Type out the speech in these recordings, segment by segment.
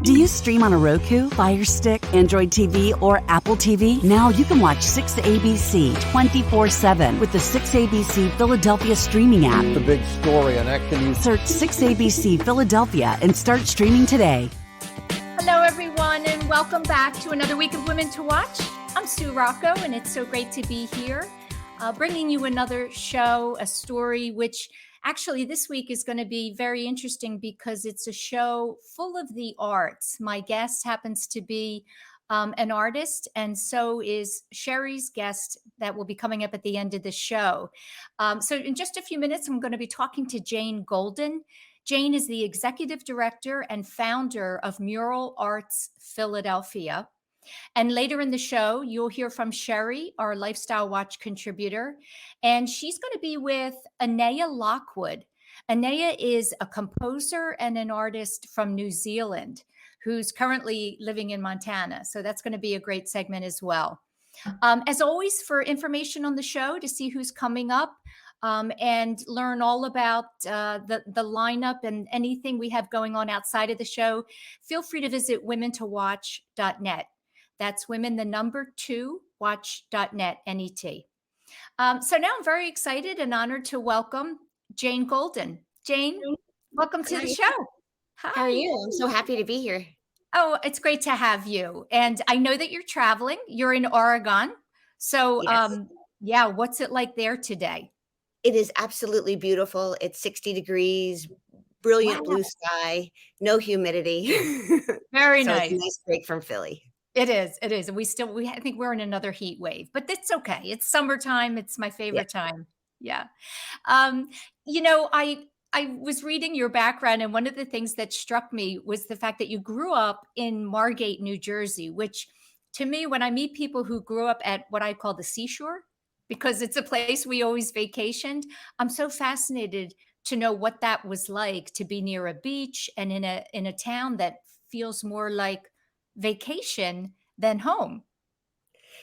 Do you stream on a Roku, Fire Stick, Android TV, or Apple TV? Now you can watch 6ABC 24/7 with the 6ABC Philadelphia streaming app. The big story on Acton. Search 6ABC Philadelphia and start streaming today. Hello, everyone, and welcome back to another week of Women to Watch. I'm Sue Rocco, and it's so great to be here, bringing you another show, a story, which actually this week is going to be very interesting because it's a show full of the arts. My guest happens to be an artist, and so is Sherry's guest that will be coming up at the end of the show. So in just a few minutes, I'm going to be talking to Jane Golden. Jane is the executive director and founder of Mural Arts Philadelphia. And later in the show, you'll hear from Sherry, our Lifestyle Watch contributor, and she's going to be with Anaya Lockwood. Anaya is a composer and an artist from New Zealand who's currently living in Montana. So that's going to be a great segment as well. As always, for information on the show, to see who's coming up and learn all about the lineup and anything we have going on outside of the show, feel free to visit womentowatch.net. That's women, the number 2, watch.net, N-E-T. So now I'm very excited and honored to welcome Jane Golden. Jane, welcome to the show. Hi. How are you? I'm so happy to be here. Oh, it's great to have you. And I know that you're traveling. You're in Oregon. So yes. What's it like there today? It is absolutely beautiful. It's 60 degrees, brilliant blue sky, no humidity. Very so nice. It's a nice break from Philly. It is. It is. I think we're in another heat wave, but it's okay. It's summertime. It's my favorite time. Yeah. I was reading your background, and one of the things that struck me was the fact that you grew up in Margate, New Jersey, which to me, when I meet people who grew up at what I call the seashore, because it's a place we always vacationed, I'm so fascinated to know what that was like to be near a beach and in a town that feels more like vacation than home.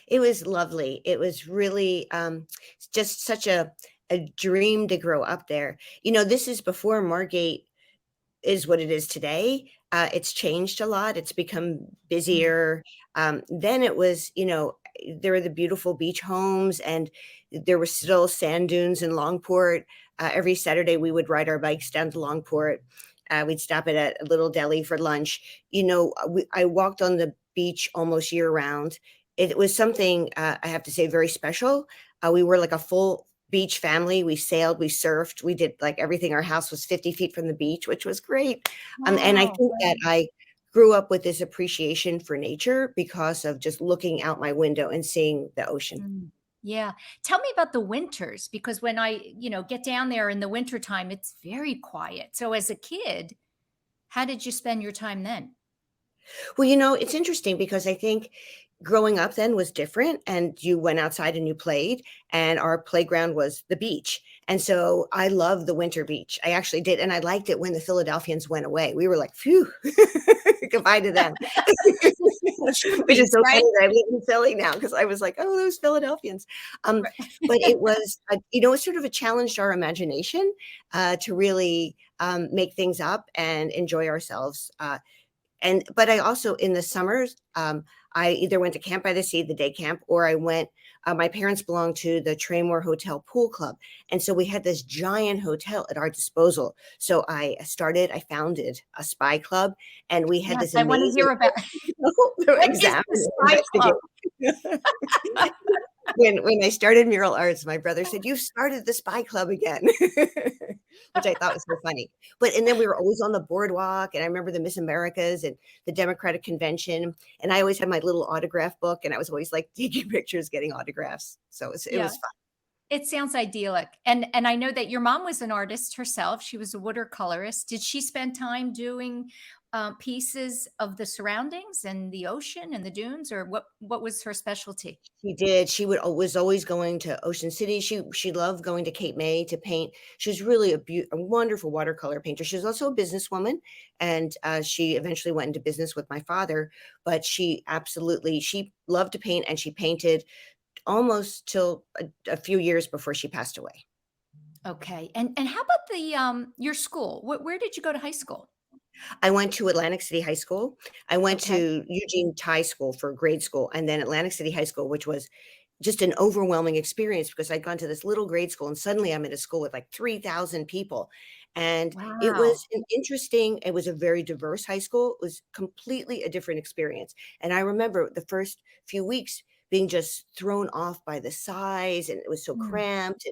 It was lovely. It was really just such a dream to grow up there. This is before Margate is what it is today. It's changed a lot. It's become busier. Then it was, there were the beautiful beach homes, and there were still sand dunes in Longport. Every Saturday we would ride our bikes down to Longport. We'd stop at a little deli for lunch. I walked on the beach almost year round. It was something, I have to say, very special. We were like a full beach family. We sailed, we surfed, we did like everything. Our house was 50 feet from the beach, which was great. Wow. And I think that I grew up with this appreciation for nature because of just looking out my window and seeing the ocean. Yeah. Tell me about the winters, because when I, get down there in the wintertime, it's very quiet. So as a kid, how did you spend your time then? Well, it's interesting because I think growing up then was different, and you went outside and you played, and our playground was the beach. And so I loved the winter beach. I actually did. And I liked it when the Philadelphians went away. We were like, phew, goodbye to them. Which is so funny that I live in Philly now, because I was like, oh, those Philadelphians. But it was, it's sort of a challenge to our imagination to really make things up and enjoy ourselves. But I also, in the summers, I either went to Camp by the Sea, the day camp, or I went, my parents belonged to the Traymore Hotel Pool Club. And so we had this giant hotel at our disposal. So I founded a spy club, and we had this amazing— I want to hear about When I started Mural Arts, my brother said, "You started the spy club again," which I thought was so funny. And then we were always on the boardwalk, and I remember the Miss Americas and the Democratic Convention, and I always had my little autograph book, and I was always like taking pictures, getting autographs. So it was fun. It sounds idyllic. And I know that your mom was an artist herself. She was a watercolorist. Did she spend time doing pieces of the surroundings and the ocean and the dunes, or what was her specialty? She did. She was always going to Ocean City. She loved going to Cape May to paint. She was really a wonderful watercolor painter. She was also a businesswoman, and she eventually went into business with my father. But she loved to paint, and she painted almost till a few years before she passed away. Okay. And how about your school? Where did you go to high school? I went to Atlantic City High School. I went Okay. to Eugene Thai School for grade school, and then Atlantic City High School, which was just an overwhelming experience because I'd gone to this little grade school and suddenly I'm at a school with like 3,000 people. And it Wow. was an interesting, it was a very diverse high school. It was completely a different experience. And I remember the first few weeks being just thrown off by the size, and it was so Mm. cramped,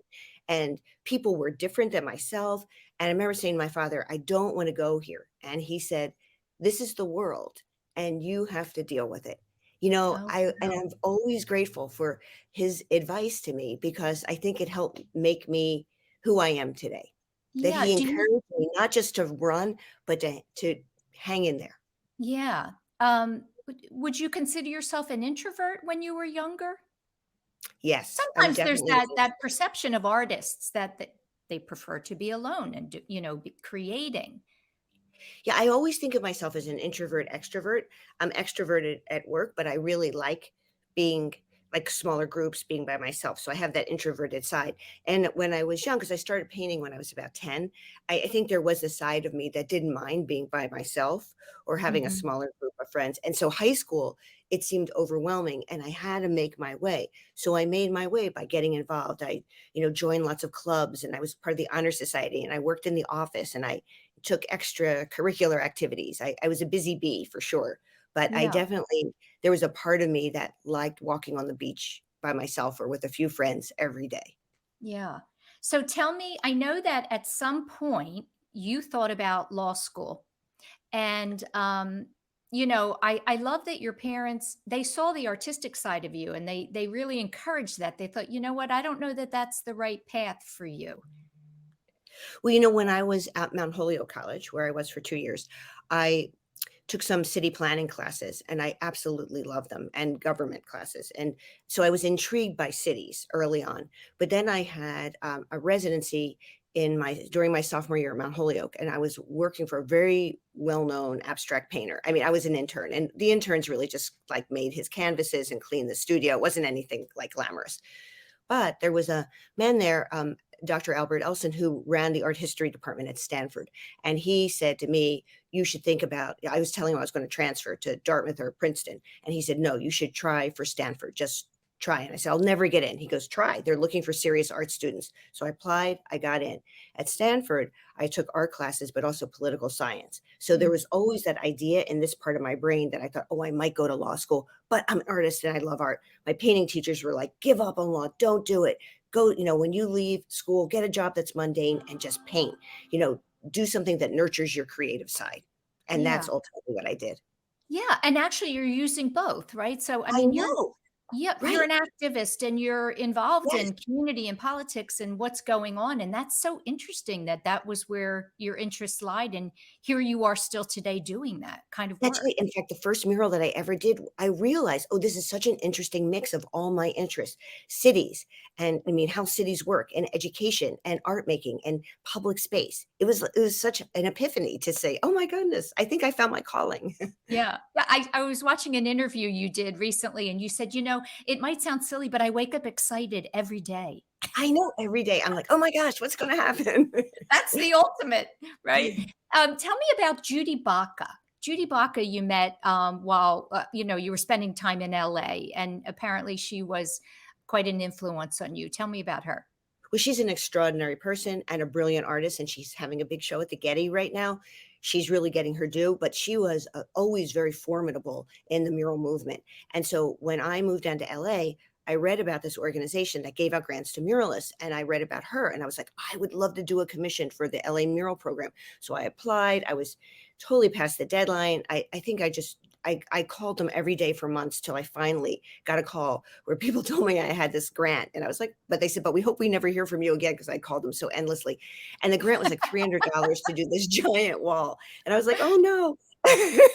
and people were different than myself. And I remember saying to my father, I don't want to go here. And he said, this is the world and you have to deal with it. Oh, And wow. I'm always grateful for his advice to me because I think it helped make me who I am today. That Yeah. he Do you encouraged me not just to run, but to hang in there. Yeah. Would you consider yourself an introvert when you were younger? Yes, I was Sometimes there's definitely an that perception of artists that they prefer to be alone and do, be creating. Yeah, I always think of myself as an introvert extrovert. I'm extroverted at work, but I really like being like smaller groups, being by myself. So I have that introverted side. And when I was young, because I started painting when I was about 10, I think there was a side of me that didn't mind being by myself or having a Mhm. smaller group of friends. And so high school, it seemed overwhelming and I had to make my way. So I made my way by getting involved. I joined lots of clubs and I was part of the honor society and I worked in the office and I took extracurricular activities. I was a busy bee for sure, but I Yeah. definitely there was a part of me that liked walking on the beach by myself or with a few friends every day. Yeah. So tell me, I know that at some point you thought about law school. And I love that your parents, they saw the artistic side of you and they really encouraged that. They thought, you know what, I don't know that that's the right path for you. Well, when I was at Mount Holyoke College, where I was for 2 years, I took some city planning classes and I absolutely loved them and government classes. And so I was intrigued by cities early on. But then I had a residency during my sophomore year at Mount Holyoke, and I was working for a very well-known abstract painter. I mean, I was an intern, and the interns really just like made his canvases and cleaned the studio. It wasn't anything like glamorous. But there was a man there, Dr. Albert Elson, who ran the art history department at Stanford. And he said to me, you should think about, I was telling him I was going to transfer to Dartmouth or Princeton. And he said, no, you should try for Stanford. Just try. And I said, I'll never get in. He goes, try. They're looking for serious art students. So I applied, I got in. At Stanford, I took art classes, but also political science. So there Mm. was always that idea in this part of my brain that I thought, oh, I might go to law school, but I'm an artist and I love art. My painting teachers were like, give up on law, don't do it. Go, when you leave school, get a job that's mundane and just paint, you know, do something that nurtures your creative side. And that's Yeah. ultimately what I did. Yeah. And actually you're using both, right? So I I mean know. yep, you're Right. an activist and you're involved Yes. in community and politics and what's going on. And that's so interesting that that was where your interests lied. And here you are still today doing that kind of That's work. right. In fact, the first mural that I ever did, I realized, oh, this is such an interesting mix of all my interests, cities, and I mean, how cities work, and education, and art making, and public space. It was such an epiphany to say, oh my goodness, I think I found my calling. Yeah. Yeah, I was watching an interview you did recently, and you said, it might sound silly, but I wake up excited every day. I know every day I'm like, oh my gosh, what's going to happen? That's the ultimate, right? Tell me about Judy Baca. Judy Baca, you met while you were spending time in LA, and apparently she was quite an influence on you. Tell me about her. Well, she's an extraordinary person and a brilliant artist, and she's having a big show at the Getty right now. She's really getting her due, but she was always very formidable in the mural movement. And so when I moved down to LA, I read about this organization that gave out grants to muralists, and I read about her, and I was like, I would love to do a commission for the LA mural program. So I applied. I was totally past the deadline. I think I called them every day for months till I finally got a call where people told me I had this grant. And I was like, but they said, but we hope we never hear from you again because I called them so endlessly. And the grant was like $300 to do this giant wall. And I was like, oh no,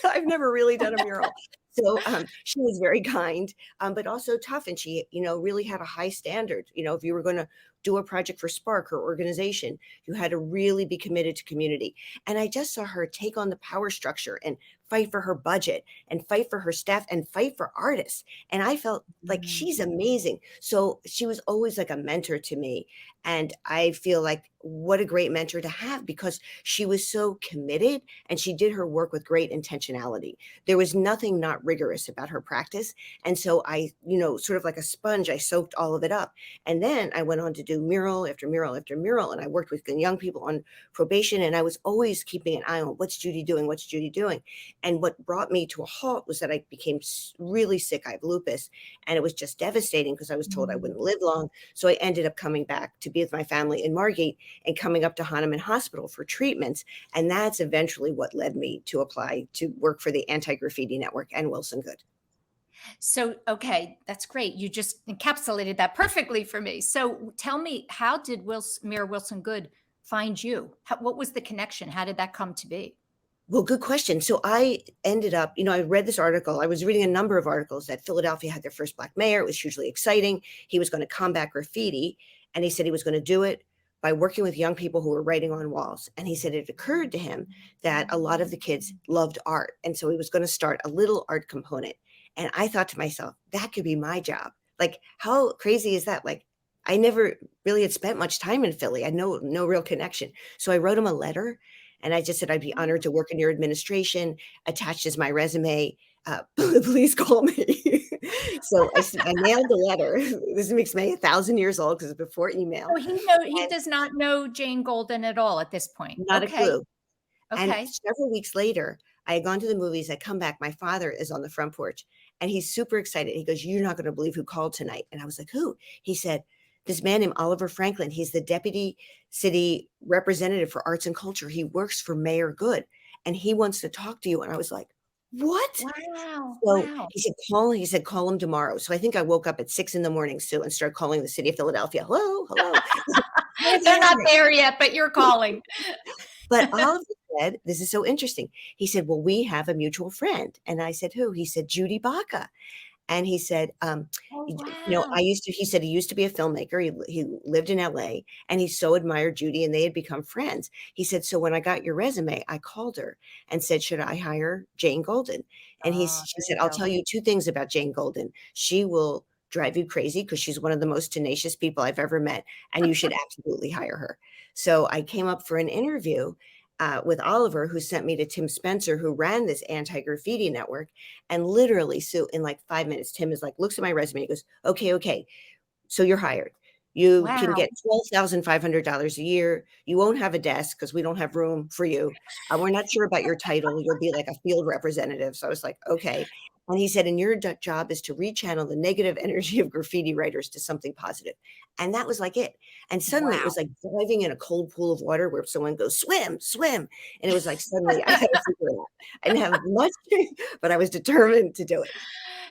I've never really done a mural. So she was very kind, but also tough. And she, really had a high standard. If you were going to do a project for Spark, her organization. You had to really be committed to community. And I just saw her take on the power structure and fight for her budget and fight for her staff and fight for artists. And I felt like she's amazing. So she was always like a mentor to me. And I feel like what a great mentor to have, because she was so committed and she did her work with great intentionality. There was nothing not rigorous about her practice. And so I, sort of like a sponge, I soaked all of it up. And then I went on to do mural after mural after mural. And I worked with young people on probation. And I was always keeping an eye on what's Judy doing? What's Judy doing? And what brought me to a halt was that I became really sick. I have lupus, and it was just devastating because I was told I wouldn't live long. So I ended up coming back to be with my family in Margate and coming up to Hahnemann Hospital for treatments. And that's eventually what led me to apply to work for the Anti-Graffiti Network and Wilson Good. So, okay, that's great. You just encapsulated that perfectly for me. So tell me, how did Mayor Wilson Good find you? What was the connection? How did that come to be? Well, good question. So I ended up, I read this article. I was reading a number of articles that Philadelphia had their first Black mayor. It was hugely exciting. He was going to combat graffiti, and he said he was going to do it by working with young people who were writing on walls. And he said it occurred to him that a lot of the kids loved art. And so he was going to start a little art component. And I thought to myself, that could be my job. Like, how crazy is that? Like, I never really had spent much time in Philly. I had no real connection. So I wrote him a letter. And I just said, I'd be honored to work in your administration, attached as my resume. Please call me. So I mailed the letter. This makes me 1,000 years old because it's before email. Oh, he does not know Jane Golden at all at this point. Not a clue. Okay. And several weeks later, I had gone to the movies. I come back. My father is on the front porch and he's super excited. He goes, "You're not going to believe who called tonight." And I was like, "Who?" He said, "This man named Oliver Franklin. He's the deputy city representative for arts and culture. He works for Mayor Good and he wants to talk to you." And I was like, "What?" Wow. So Wow. he said, "Call him tomorrow." So I think I woke up at 6 a.m, Sue, and started calling the city of Philadelphia. Hello. They're not there yet, but you're calling. But Oliver said, this is so interesting. He said, "Well, we have a mutual friend." And I said, "Who?" He said, "Judy Baca." And he said, Oh, wow. he said he used to be a filmmaker. He lived in LA and he so admired Judy and they had become friends. He said, "So when I got your resume, I called her and said, should I hire Jane Golden?" And she said, "I'll tell you 2 things about Jane Golden. She will drive you crazy because she's one of the most tenacious people I've ever met. And you should absolutely hire her." So I came up for an interview with Oliver, who sent me to Tim Spencer, who ran this anti-graffiti network. And literally, so in like 5 minutes, Tim is like, looks at my resume. He goes, okay. So you're hired. You can get $12,500 a year. You won't have a desk because we don't have room for you. We're not sure about your title. You'll be like a field representative. So I was like, okay. And he said, "And your job is to rechannel the negative energy of graffiti writers to something positive." And that was like it. And suddenly it was like diving in a cold pool of water where someone goes, swim. And it was like, suddenly I had to figure it out. I didn't have much, but I was determined to do it.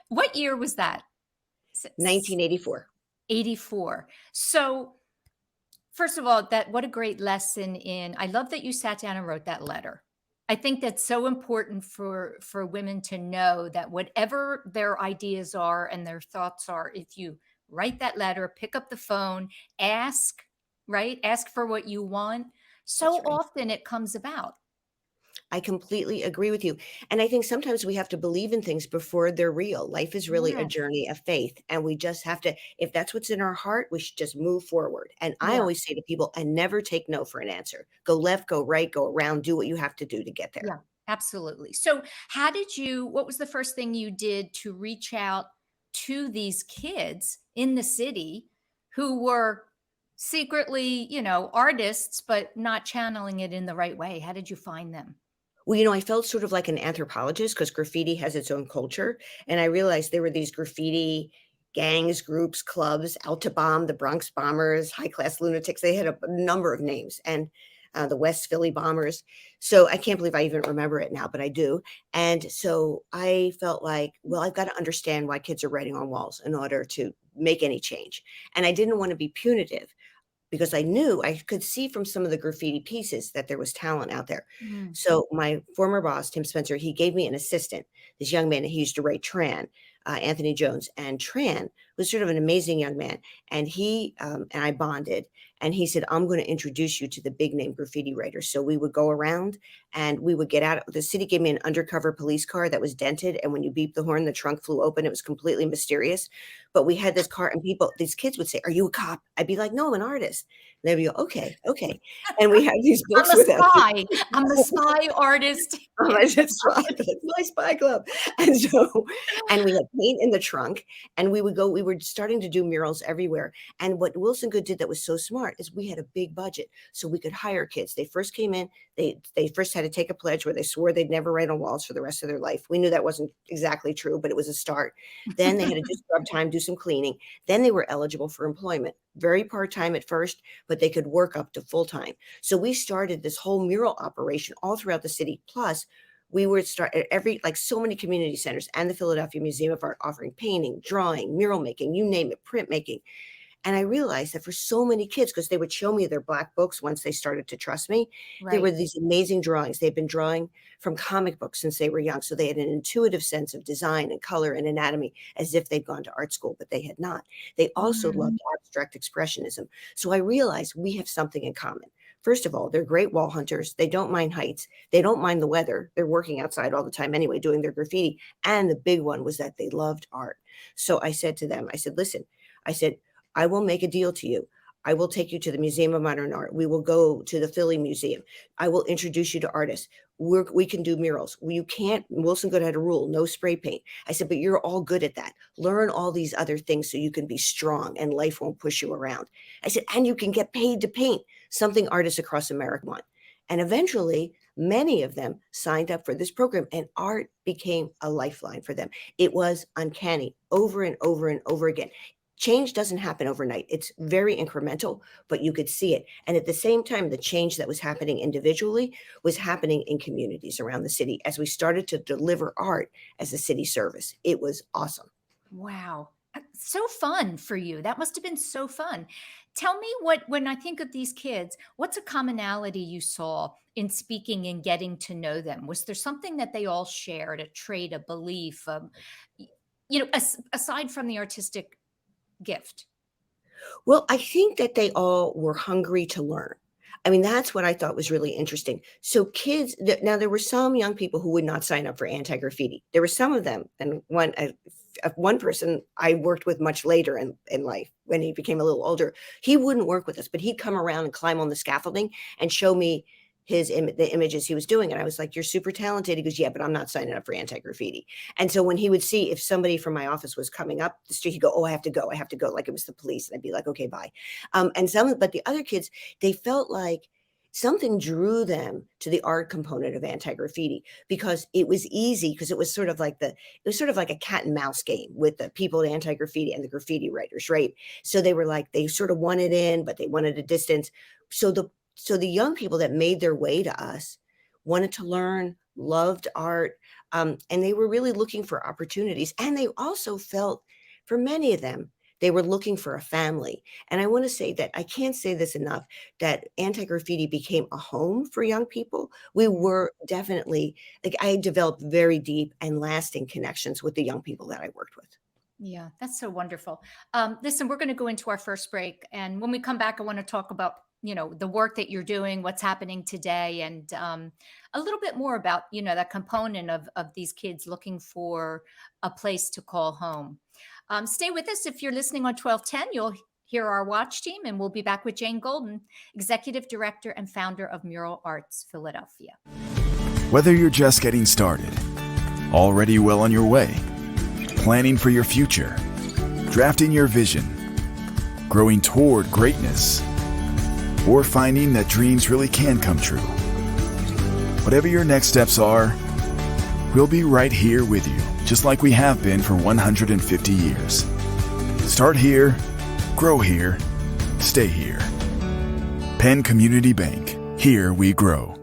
What year was that? 1984. 84. So first of all, what a great lesson I love that you sat down and wrote that letter. I think that's so important for women to know that whatever their ideas are and their thoughts are, if you write that letter, pick up the phone, ask for what you want. So That's right. often it comes about. I completely agree with you. And I think sometimes we have to believe in things before they're real. Life is really a Yes. journey of faith. And we just have to, if that's what's in our heart, we should just move forward. And I Yeah. always say to people, and never take no for an answer. Go left, go right, go around, do what you have to do to get there. Yeah, absolutely. So what was the first thing you did to reach out to these kids in the city who were secretly, artists, but not channeling it in the right way? How did you find them? Well, I felt sort of like an anthropologist because graffiti has its own culture. And I realized there were these graffiti gangs, groups, clubs out to bomb the Bronx Bombers, high class lunatics. They had a number of names, and the West Philly Bombers. So I can't believe I even remember it now, but I do. And so I felt like, well, I've got to understand why kids are writing on walls in order to make any change. And I didn't want to be punitive, because I knew I could see from some of the graffiti pieces that there was talent out there. Mm. So my former boss, Tim Spencer, he gave me an assistant, this young man, he used to write Tran, Anthony Jones. And Tran was sort of an amazing young man. And he and I bonded. And he said, I'm going to introduce you to the big name graffiti writers. So we would go around and we would get out. The city gave me an undercover police car that was dented. And when you beeped the horn, the trunk flew open. It was completely mysterious. But we had this car and these kids would say, are you a cop? I'd be like, no, I'm an artist. And they'd be go, okay. And we had these books I'm a with spy. I'm a spy artist. my spy club. And we had paint in the trunk, and we were starting to do murals everywhere. And what Wilson Good did that was so smart is we had a big budget, so we could hire kids. They first came in, they first had to take a pledge where they swore they'd never write on walls for the rest of their life. We knew that wasn't exactly true, but it was a start. Then they had to do scrub time, do some cleaning. Then they were eligible for employment, very part-time at first, but they could work up to full-time. So we started this whole mural operation all throughout the city. Plus, we would start at so many community centers and the Philadelphia Museum of Art offering painting, drawing, mural making, you name it, printmaking. And I realized that for so many kids, because they would show me their black books once they started to trust me, there were these amazing drawings. They'd been drawing from comic books since they were young. So they had an intuitive sense of design and color and anatomy as if they'd gone to art school, but they had not. They also loved abstract expressionism. So I realized we have something in common. First of all, they're great wall hunters. They don't mind heights. They don't mind the weather. They're working outside all the time anyway, doing their graffiti. And the big one was that they loved art. So I said to them, I said, listen, I will make a deal to you. I will take you to the Museum of Modern Art. We will go to the Philly Museum. I will introduce you to artists. We can do murals. You can't, Wilson Good had a rule, no spray paint. I said, but you're all good at that. Learn all these other things so you can be strong and life won't push you around. I said, and you can get paid to paint, something artists across America want. And eventually, many of them signed up for this program, and art became a lifeline for them. It was uncanny over and over and over again. Change doesn't happen overnight. It's very incremental, but you could see it. And at the same time, the change that was happening individually was happening in communities around the city as we started to deliver art as a city service. It was awesome. Wow. So fun for you. That must have been so fun. Tell me when I think of these kids, what's a commonality you saw in speaking and getting to know them? Was there something that they all shared, a trait, a belief, aside from the artistic gift? Well, I think that they all were hungry to learn. I mean, that's what I thought was really interesting. So kids, now there were some young people who would not sign up for anti-graffiti. There were some of them, and one person I worked with much later in life, when he became a little older, he wouldn't work with us, but he'd come around and climb on the scaffolding and show me the images he was doing. And I was like, you're super talented. He goes, yeah, but I'm not signing up for anti-graffiti. And so when he would see if somebody from my office was coming up the street, he'd go, oh, I have to go. Like it was the police. And I'd be like, okay, bye. But the other kids, they felt like something drew them to the art component of anti-graffiti because it was easy, because it was sort of like a cat and mouse game with the people at anti-graffiti and the graffiti writers, right? So they were like, they sort of wanted in, but they wanted a distance. So the young people that made their way to us wanted to learn, loved art, and they were really looking for opportunities. And they also felt, for many of them, they were looking for a family. And I want to say that, I can't say this enough, that anti-graffiti became a home for young people. We were definitely, I developed very deep and lasting connections with the young people that I worked with. Yeah, that's so wonderful. Listen, we're going to go into our first break. And when we come back, I want to talk about the work that you're doing, what's happening today, and a little bit more about, that component of these kids looking for a place to call home. Stay with us. If you're listening on 1210, you'll hear our watch team, and we'll be back with Jane Golden, Executive Director and founder of Mural Arts Philadelphia. Whether you're just getting started, already well on your way, planning for your future, drafting your vision, growing toward greatness, or finding that dreams really can come true. Whatever your next steps are, we'll be right here with you, just like we have been for 150 years. Start here, grow here, stay here. Penn Community Bank. Here we grow.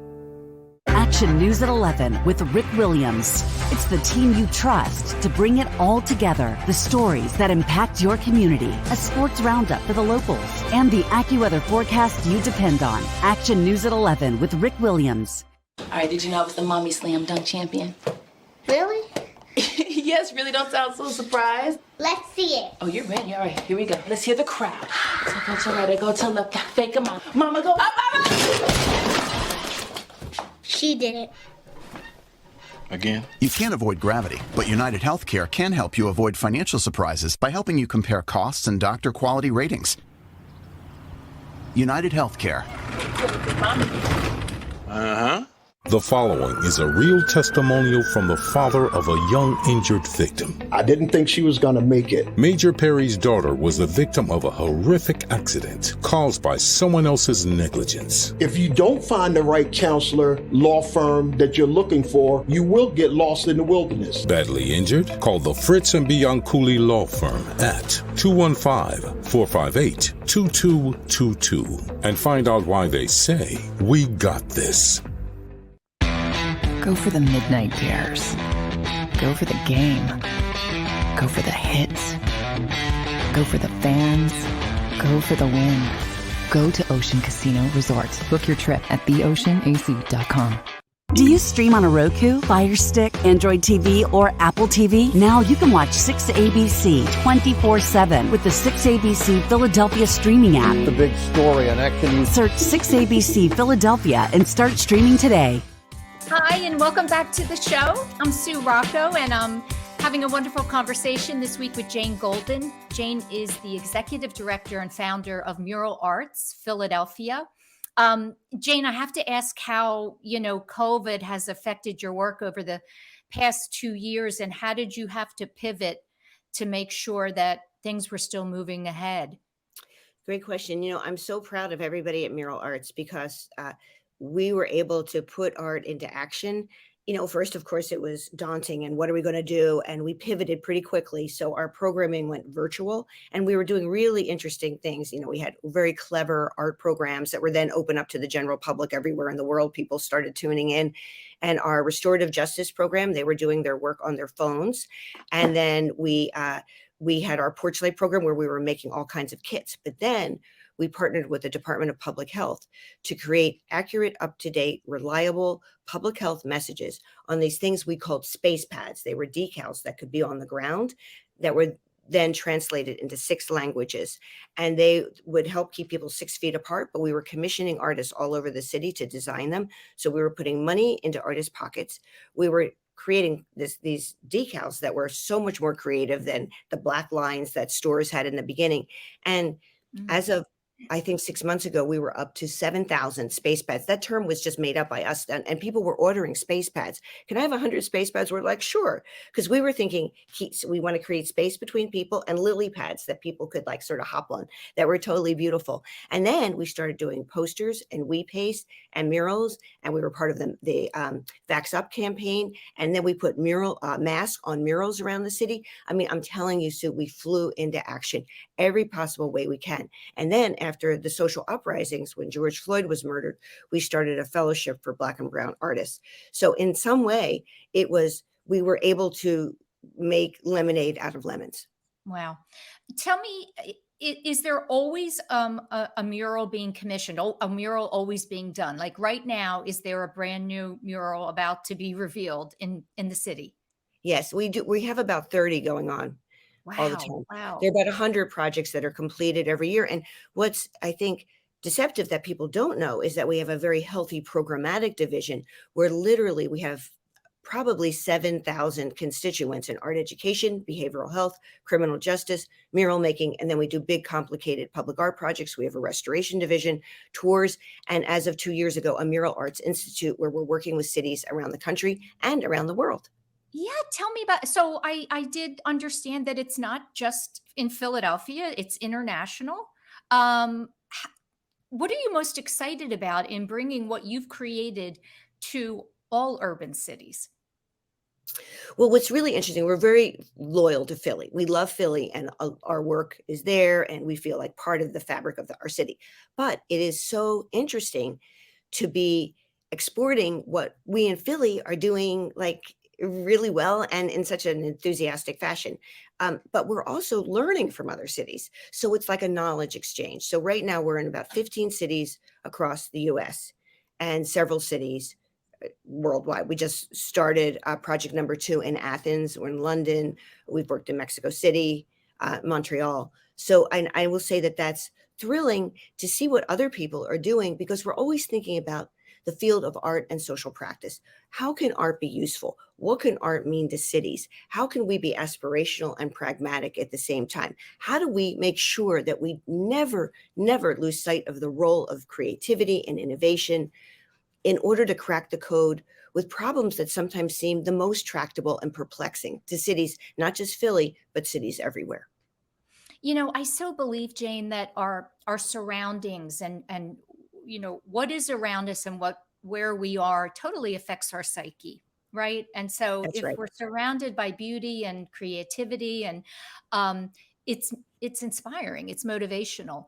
Action News at 11 with Rick Williams. It's the team you trust to bring it all together. The stories that impact your community, a sports roundup for the locals, and the AccuWeather forecast you depend on. Action News at 11 with Rick Williams. All right, did you know I was the mommy slam dunk champion? Really? Yes, really don't sound so surprised. Let's see it. Oh, you're ready. All right, here we go. Let's hear the crowd. So go to right, go to left, fake a mom. Mama, go up, mama! She did it. Again? You can't avoid gravity, but United Healthcare can help you avoid financial surprises by helping you compare costs and doctor quality ratings. United Healthcare. Uh-huh. The following is a real testimonial from the father of a young injured victim. I didn't think she was going to make it. Major Perry's daughter was the victim of a horrific accident caused by someone else's negligence. If you don't find the right counselor, law firm that you're looking for, you will get lost in the wilderness. Badly injured? Call the Fritz and Bianculli Law Firm at 215-458-2222 and find out why they say, "We got this." Go for the midnight dares. Go for the game. Go for the hits. Go for the fans. Go for the win. Go to Ocean Casino Resort. Book your trip at theoceanac.com. Do you stream on a Roku, Fire Stick, Android TV, or Apple TV? Now you can watch 6ABC 24/7 with the 6ABC Philadelphia streaming app. The big story on Action News. Search 6ABC Philadelphia and start streaming today. Hi, and welcome back to the show. I'm Sue Rocco, and I'm having a wonderful conversation this week with Jane Golden. Jane is the executive director and founder of Mural Arts, Philadelphia. Jane, I have to ask how, COVID has affected your work over the past 2 years, and how did you have to pivot to make sure that things were still moving ahead? Great question. I'm so proud of everybody at Mural Arts because we were able to put art into action. First, of course, it was daunting and what are we going to do? And we pivoted pretty quickly. So our programming went virtual and we were doing really interesting things. We had very clever art programs that were then open up to the general public everywhere in the world. People started tuning in. And our restorative justice program, they were doing their work on their phones. And then we had our porch light program where we were making all kinds of kits. But then we partnered with the Department of Public Health to create accurate, up-to-date, reliable public health messages on these things we called space pads. They were decals that could be on the ground that were then translated into 6 languages. And they would help keep people 6 feet apart, but we were commissioning artists all over the city to design them. So we were putting money into artists' pockets. We were creating these decals that were so much more creative than the black lines that stores had in the beginning. And as of I think 6 months ago, we were up to 7,000 space pads. That term was just made up by us, and people were ordering space pads. Can I have 100 space pads? We're like, sure, because we were thinking we want to create space between people and lily pads that people could sort of hop on that were totally beautiful. And then we started doing posters and we paste and murals, and we were part of the Vax Up campaign. And then we put masks on murals around the city. I mean, I'm telling you, Sue, we flew into action every possible way we can. And then after the social uprisings, when George Floyd was murdered, we started a fellowship for Black and Brown artists. So in some way, we were able to make lemonade out of lemons. Wow. Tell me, is there always a mural being commissioned, a mural always being done? Like right now, is there a brand new mural about to be revealed in the city? Yes, we do. We have about 30 going on. All the time. Wow. There are about 100 projects that are completed every year. And what's, I think, deceptive that people don't know is that we have a very healthy programmatic division where literally we have probably 7,000 constituents in art education, behavioral health, criminal justice, mural making, and then we do big, complicated public art projects. We have a restoration division, tours, and as of 2 years ago, a Mural Arts Institute where we're working with cities around the country and around the world. Yeah, tell me about. So I did understand that it's not just in Philadelphia; it's international. What are you most excited about in bringing what you've created to all urban cities? Well, what's really interesting, we're very loyal to Philly. We love Philly, and our work is there, and we feel like part of the fabric of our city. But it is so interesting to be exporting what we in Philly are doing, really well and in such an enthusiastic fashion. But we're also learning from other cities. So it's like a knowledge exchange. So right now we're in about 15 cities across the US and several cities worldwide. We just started project number 2 in Athens or in London. We've worked in Mexico City, Montreal. So I will say that that's thrilling to see what other people are doing, because we're always thinking about the field of art and social practice. How can art be useful? What can art mean to cities? How can we be aspirational and pragmatic at the same time? How do we make sure that we never lose sight of the role of creativity and innovation in order to crack the code with problems that sometimes seem the most tractable and perplexing to cities, not just Philly, but cities everywhere? I so believe, Jane, that our surroundings and what is around us and where we are totally affects our psyche, right? And so That's if right. we're surrounded by beauty and creativity, and um, it's inspiring, it's motivational.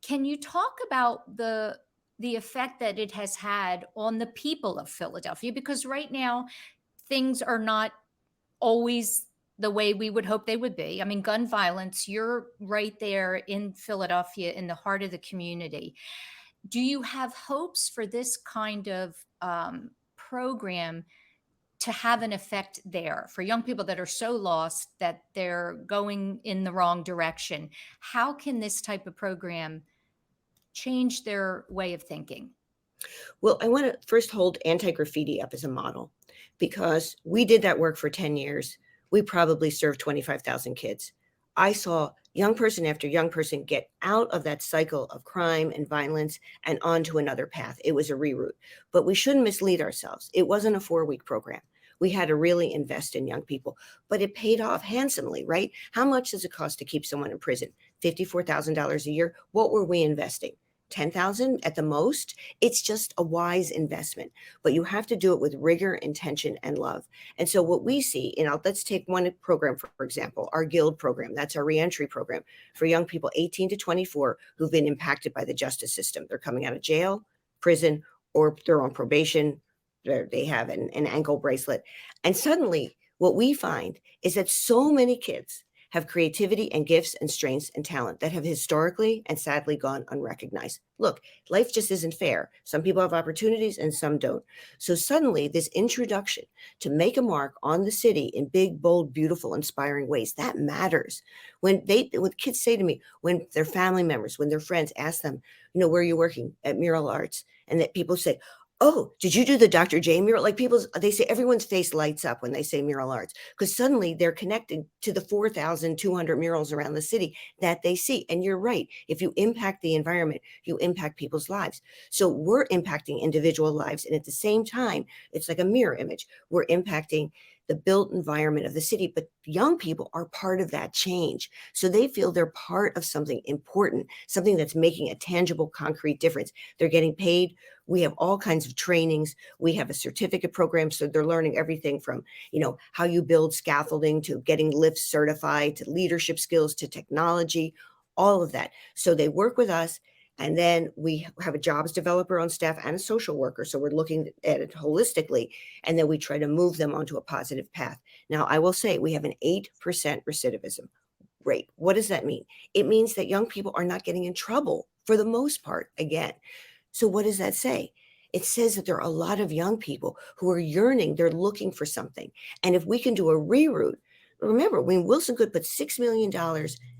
Can you talk about the effect that it has had on the people of Philadelphia? Because right now things are not always the way we would hope they would be. I mean, gun violence, you're right there in Philadelphia, in the heart of the community. Do you have hopes for this kind of program to have an effect there for young people that are so lost that they're going in the wrong direction? How can this type of program change their way of thinking? Well, I want to first hold anti-graffiti up as a model, because we did that work for 10 years. We probably served 25,000 kids. I saw young person after young person get out of that cycle of crime and violence and onto another path. It was a reroute, but we shouldn't mislead ourselves. It wasn't a 4-week program. We had to really invest in young people, but it paid off handsomely, right? How much does it cost to keep someone in prison? $54,000 a year. What were we investing? 10,000 at the most. It's just a wise investment, but you have to do it with rigor, intention, and love. And so what we see, let's take one program, for example, our Guild program. That's our reentry program for young people 18 to 24 who've been impacted by the justice system. They're coming out of jail, prison, or they're on probation. They have an ankle bracelet. And suddenly what we find is that so many kids have creativity and gifts and strengths and talent that have historically and sadly gone unrecognized. Look, life just isn't fair. Some people have opportunities and some don't. So suddenly this introduction to make a mark on the city in big, bold, beautiful, inspiring ways, that matters. When kids say to me, when their family members, when their friends ask them, where are you working? At Mural Arts. And that people say, oh, did you do the Dr. J mural? Like they say everyone's face lights up when they say Mural Arts, because suddenly they're connected to the 4,200 murals around the city that they see. And you're right. If you impact the environment, you impact people's lives. So we're impacting individual lives. And at the same time, it's like a mirror image. We're impacting the built environment of the city, but young people are part of that change. So they feel they're part of something important, something that's making a tangible, concrete difference. They're getting paid. We have all kinds of trainings. We have a certificate program. So they're learning everything from, how you build scaffolding to getting lifts certified, to leadership skills, to technology, all of that. So they work with us. And then we have a jobs developer on staff and a social worker. So we're looking at it holistically. And then we try to move them onto a positive path. Now, I will say we have an 8% recidivism rate. What does that mean? It means that young people are not getting in trouble for the most part again. So what does that say? It says that there are a lot of young people who are yearning, they're looking for something. And if we can do a reroute, remember, when Wilson Good put $6 million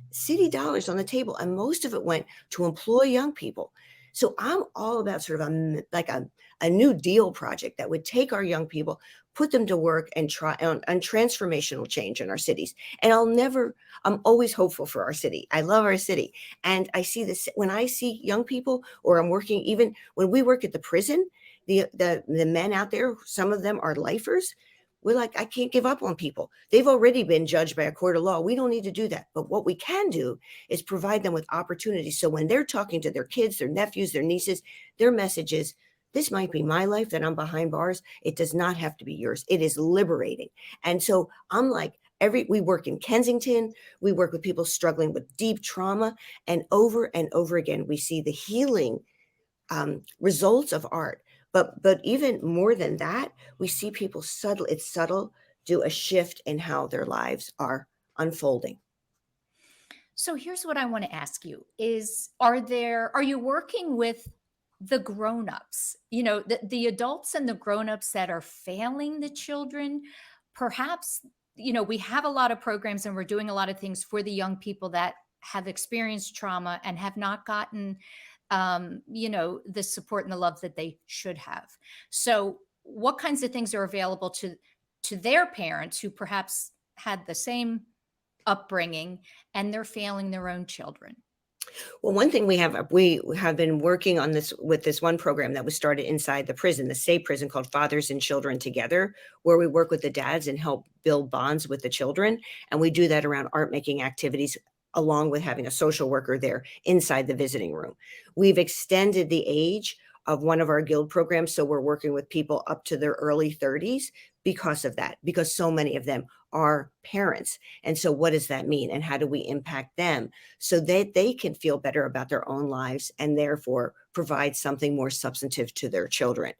city dollars on the table, and most of it went to employ young people. So I'm all about sort of a New Deal project that would take our young people, put them to work, and try on transformational change in our cities. And I'm always hopeful for our city. I love our city. And I see this when I see young people, or I'm working, even when we work at the prison, the men out there, some of them are lifers. We're like, I can't give up on people. They've already been judged by a court of law. We don't need to do that. But what we can do is provide them with opportunities. So when they're talking to their kids, their nephews, their nieces, their message is, this might be my life that I'm behind bars. It does not have to be yours. It is liberating. And so I'm like, we work in Kensington. We work with people struggling with deep trauma. And over again, we see the healing results of art. But even more than that, we see people subtle, do a shift in how their lives are unfolding. So here's what I want to ask you are you working with the grown-ups, the adults and the grown-ups that are failing the children, perhaps, we have a lot of programs and we're doing a lot of things for the young people that have experienced trauma and have not gotten, the support and the love that they should have. So what kinds of things are available to their parents who perhaps had the same upbringing and they're failing their own children? Well, one thing we have been working on this with this one program that was started inside the prison, the state prison, called Fathers and Children Together, where we work with the dads and help build bonds with the children. And we do that around art making activities, along with having a social worker there inside the visiting room. We've extended the age of one of our guild programs, so we're working with people up to their early 30s because of that, because so many of them are parents. And so what does that mean? And how do we impact them so that they can feel better about their own lives and therefore provide something more substantive to their children?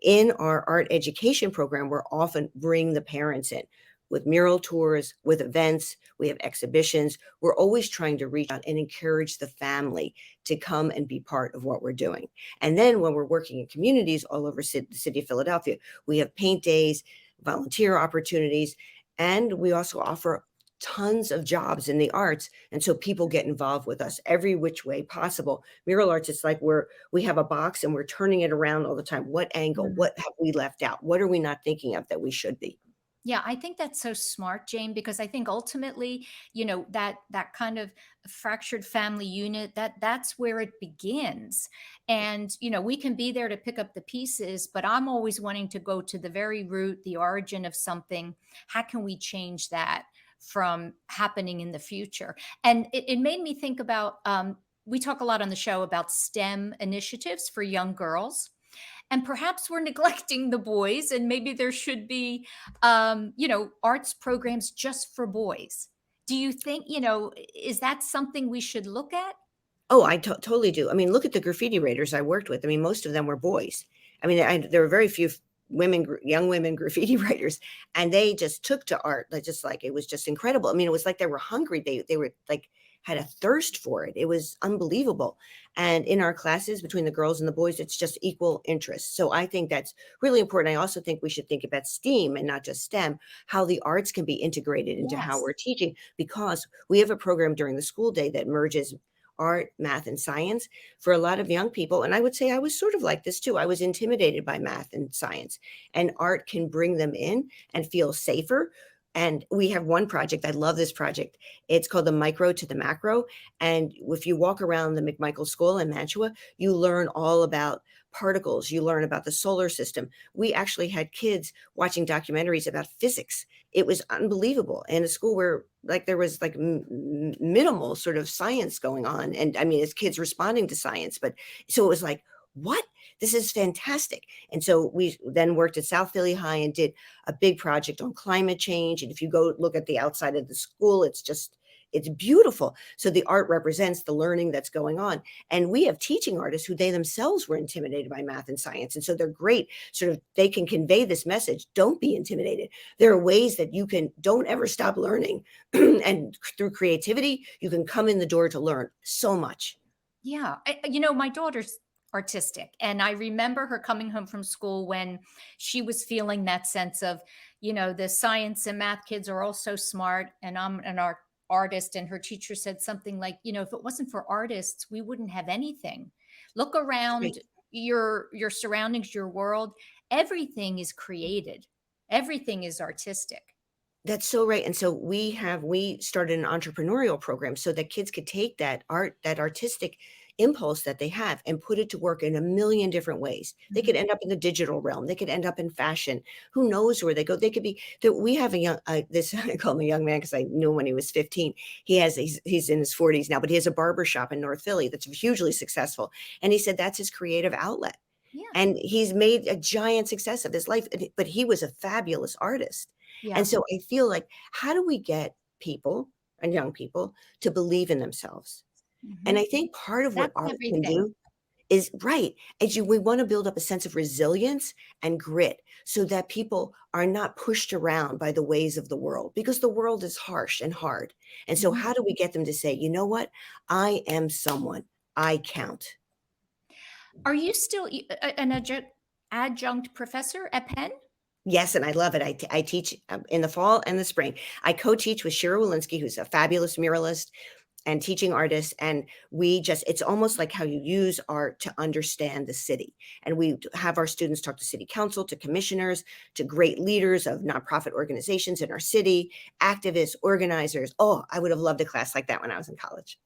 In our art education program, we're often bring the parents in with mural tours, with events, we have exhibitions. We're always trying to reach out and encourage the family to come and be part of what we're doing. And then when we're working in communities all over the city of Philadelphia, we have paint days, volunteer opportunities, and we also offer tons of jobs in the arts. And so people get involved with us every which way possible. Mural arts, it's like we have a box and we're turning it around all the time. What angle, what have we left out? What are we not thinking of that we should be? Yeah, I think that's so smart, Jane, because I think ultimately, that kind of fractured family unit, that's where it begins. And, we can be there to pick up the pieces, but I'm always wanting to go to the very root, the origin of something. How can we change that from happening in the future? And it made me think about, we talk a lot on the show about STEM initiatives for young girls. And perhaps we're neglecting the boys, and maybe there should be, arts programs just for boys. Do you think, is that something we should look at? Oh, I totally do. I mean, look at the graffiti writers I worked with. I mean, most of them were boys. I mean, there were very few young women graffiti writers, and they just took to art. Like it was just incredible. I mean, it was like they were hungry. They were like had a thirst for it. It was unbelievable. And in our classes between the girls and the boys, it's just equal interest. So I think that's really important. I also think we should think about STEAM and not just STEM, how the arts can be integrated into how we're teaching, because we have a program during the school day that merges art, math, and science for a lot of young people. And I would say I was sort of like this too. I was intimidated by math and science, and art can bring them in and feel safer. And we have one project. I love this project. It's called the Micro to the Macro. And if you walk around the McMichael School in Mantua, you learn all about particles. You learn about the solar system. We actually had kids watching documentaries about physics. It was unbelievable. In a school where there was minimal sort of science going on. And I mean, it's kids responding to science. But so it was like, what? This is fantastic. And so we then worked at South Philly High and did a big project on climate change. And if you go look at the outside of the school, it's beautiful. So the art represents the learning that's going on. And we have teaching artists who they themselves were intimidated by math and science. And so they're great. They can convey this message. Don't be intimidated. There are ways that don't ever stop learning. And through creativity, you can come in the door to learn so much. Yeah. My daughter's artistic. And I remember her coming home from school when she was feeling that sense of, the science and math kids are all so smart, and I'm an artist. And her teacher said something like, if it wasn't for artists, we wouldn't have anything. Look around your surroundings, your world. Everything is created. Everything is artistic. That's so right. And so we started an entrepreneurial program so that kids could take that artistic impulse that they have and put it to work in a million different ways. They could end up in the digital realm. They could end up in fashion. Who knows where they go? They could be we have I call him a young man because I knew him when he was 15. He's in his 40s now, but he has a barber shop in North Philly that's hugely successful. And he said that's his creative outlet. Yeah. And he's made a giant success of his life, but he was a fabulous artist. Yeah. And so I feel like, how do we get people and young people to believe in themselves? And I think part of what art can do is we want to build up a sense of resilience and grit so that people are not pushed around by the ways of the world, because the world is harsh and hard. And so how do we get them to say, you know what? I am someone. I count. Are you still an adjunct professor at Penn? Yes, and I love it. I teach in the fall and the spring. I co-teach with Shira Walensky, who's a fabulous muralist and teaching artist. And it's almost like how you use art to understand the city. And we have our students talk to city council, to commissioners, to great leaders of nonprofit organizations in our city, activists, organizers. Oh, I would have loved a class like that when I was in college.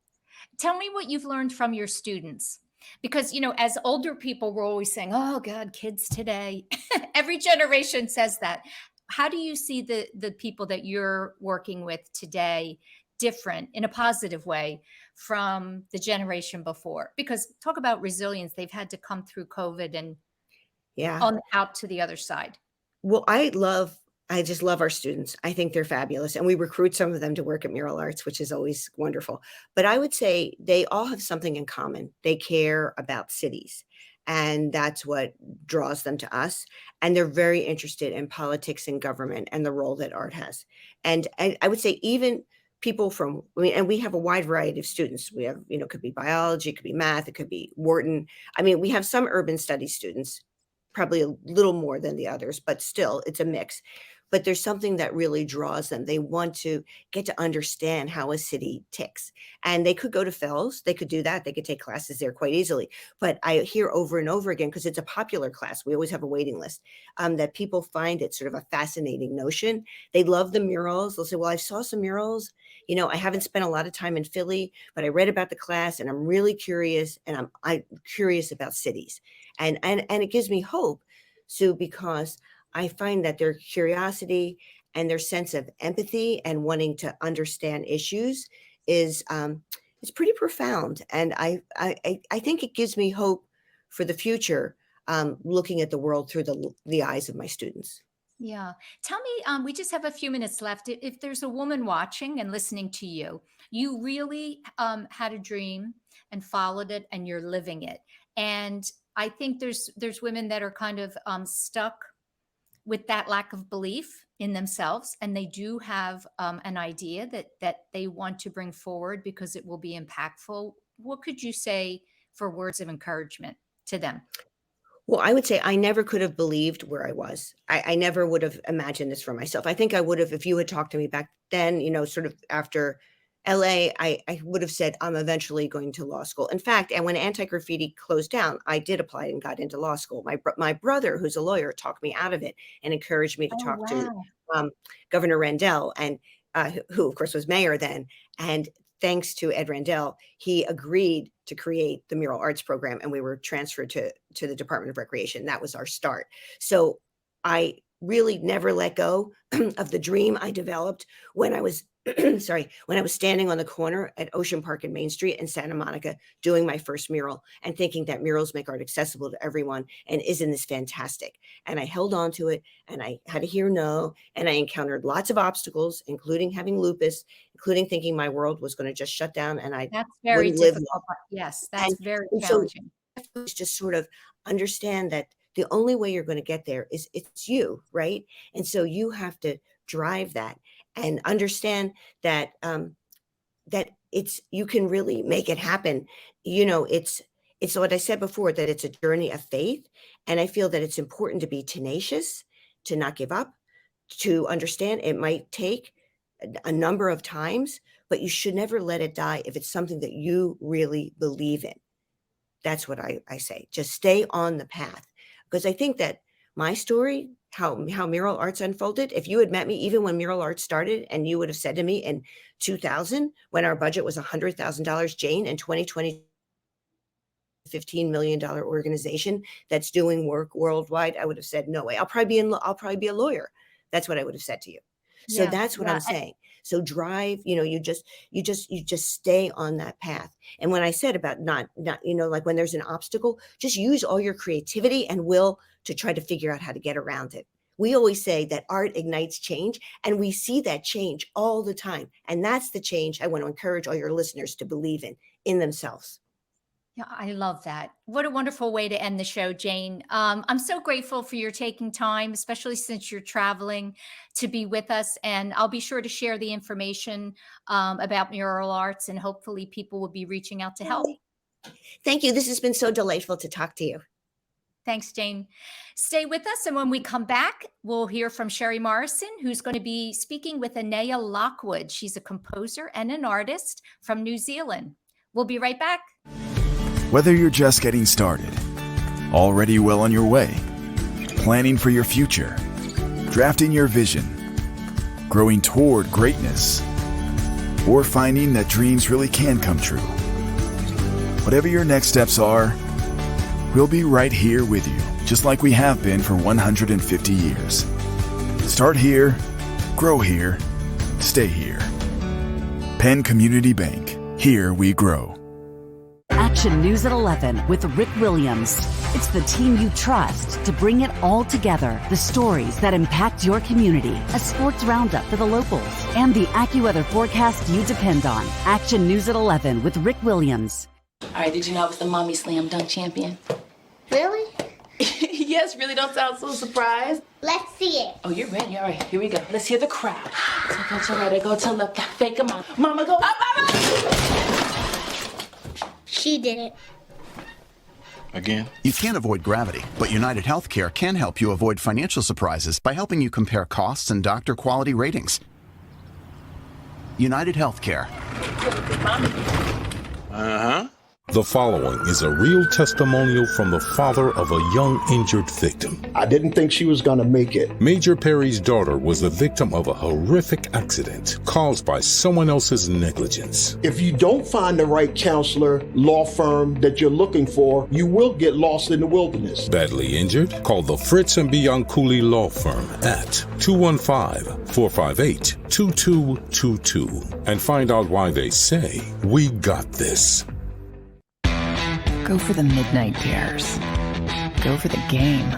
Tell me what you've learned from your students. Because, as older people, we're always saying, oh, God, kids today. Every generation says that. How do you see the people that you're working with today different in a positive way from the generation before? Because talk about resilience. They've had to come through COVID and out to the other side. Well, I just love our students. I think they're fabulous. And we recruit some of them to work at Mural Arts, which is always wonderful. But I would say they all have something in common. They care about cities. And that's what draws them to us. And they're very interested in politics and government and the role that art has. And I would say even people and we have a wide variety of students. We have, could be biology, it could be math, it could be Wharton. We have some urban studies students, probably a little more than the others, but still it's a mix. But there's something that really draws them. They want to get to understand how a city ticks. And they could go to Phillips, they could do that. They could take classes there quite easily. But I hear over and over again, because it's a popular class, we always have a waiting list, that people find it sort of a fascinating notion. They love the murals. They'll say, well, I saw some murals. I haven't spent a lot of time in Philly, but I read about the class and I'm really curious, and I'm curious about cities. And it gives me hope, Sue, because I find that their curiosity and their sense of empathy and wanting to understand issues is pretty profound. And I think it gives me hope for the future, looking at the world through the eyes of my students. Yeah. Tell me, we just have a few minutes left. If there's a woman watching and listening to you, you really had a dream and followed it and you're living it. And I think there's women that are kind of stuck with that lack of belief in themselves, and they do have an idea that they want to bring forward because it will be impactful. What could you say for words of encouragement to them? Well, I would say I never could have believed where I was. I never would have imagined this for myself. I think I would have, if you had talked to me back then, sort of after LA, I would have said, I'm eventually going to law school. In fact, and when Anti-Graffiti closed down, I did apply and got into law school. My brother, who's a lawyer, talked me out of it and encouraged me to talk to Governor Rendell, and who of course was mayor then. And thanks to Ed Rendell, he agreed to create the Mural Arts program, and we were transferred to the Department of Recreation. That was our start. So I really never let go of the dream I developed when I was when I was standing on the corner at Ocean Park and Main Street in Santa Monica doing my first mural and thinking that murals make art accessible to everyone. And isn't this fantastic? And I held on to it, and I had to hear no. And I encountered lots of obstacles, including having lupus, including thinking my world was going to just shut down and that's very difficult. Yes, that's very challenging. So just sort of understand that the only way you're going to get there is it's you, right? And so you have to drive that and understand that that you can really make it happen. It's what I said before, that it's a journey of faith, and I feel that it's important to be tenacious, to not give up, to understand it might take a number of times, but you should never let it die if it's something that you really believe in. That's what I say. Just stay on the path, because I think that my story, how Mural Arts unfolded, if you had met me even when Mural Arts started, and you would have said to me in 2000, when our budget was $100,000, Jane, in 2020, $15 million organization that's doing work worldwide, I would have said, no way. I'll probably be a lawyer. That's what I would have said to you. So that's what I'm saying. So drive, you just stay on that path. And when I said about not, like when there's an obstacle, just use all your creativity and will to try to figure out how to get around it. We always say that art ignites change, and we see that change all the time. And that's the change I want to encourage all your listeners to believe in themselves. Yeah, I love that. What a wonderful way to end the show, Jane. I'm so grateful for your taking time, especially since you're traveling, to be with us. And I'll be sure to share the information about Mural Arts, and hopefully people will be reaching out to help. Thank you. This has been so delightful to talk to you. Thanks, Jane. Stay with us, and when we come back, we'll hear from Sherry Morrison, who's going to be speaking with Anaya Lockwood. She's a composer and an artist from New Zealand. We'll be right back. Whether you're just getting started, already well on your way, planning for your future, drafting your vision, growing toward greatness, or finding that dreams really can come true. Whatever your next steps are, we'll be right here with you, just like we have been for 150 years. Start here, grow here, stay here. Penn Community Bank. Here we grow. Action News at 11 with Rick Williams. It's the team you trust to bring it all together. The stories that impact your community, a sports roundup for the locals, and the AccuWeather forecast you depend on. Action News at 11 with Rick Williams. All right, did you know I was the mommy slam dunk champion? Really? Yes, really, don't sound so surprised. Let's see it. Oh, you're ready. All right, here we go. Let's hear the crowd. So go to right, go to left, fake 'em out. Mama, go up, mama! She did it. Again? You can't avoid gravity, but United Healthcare can help you avoid financial surprises by helping you compare costs and doctor quality ratings. United Healthcare. Uh-huh. The following is a real testimonial from the father of a young injured victim. I didn't think she was going to make it. Major Perry's daughter was the victim of a horrific accident caused by someone else's negligence. If you don't find the right counselor, law firm that you're looking for, you will get lost in the wilderness. Badly injured? Call the Fritz and Bianculli Law Firm at 215-458-2222 and find out why they say, "We got this." Go for the midnight dares. Go for the game.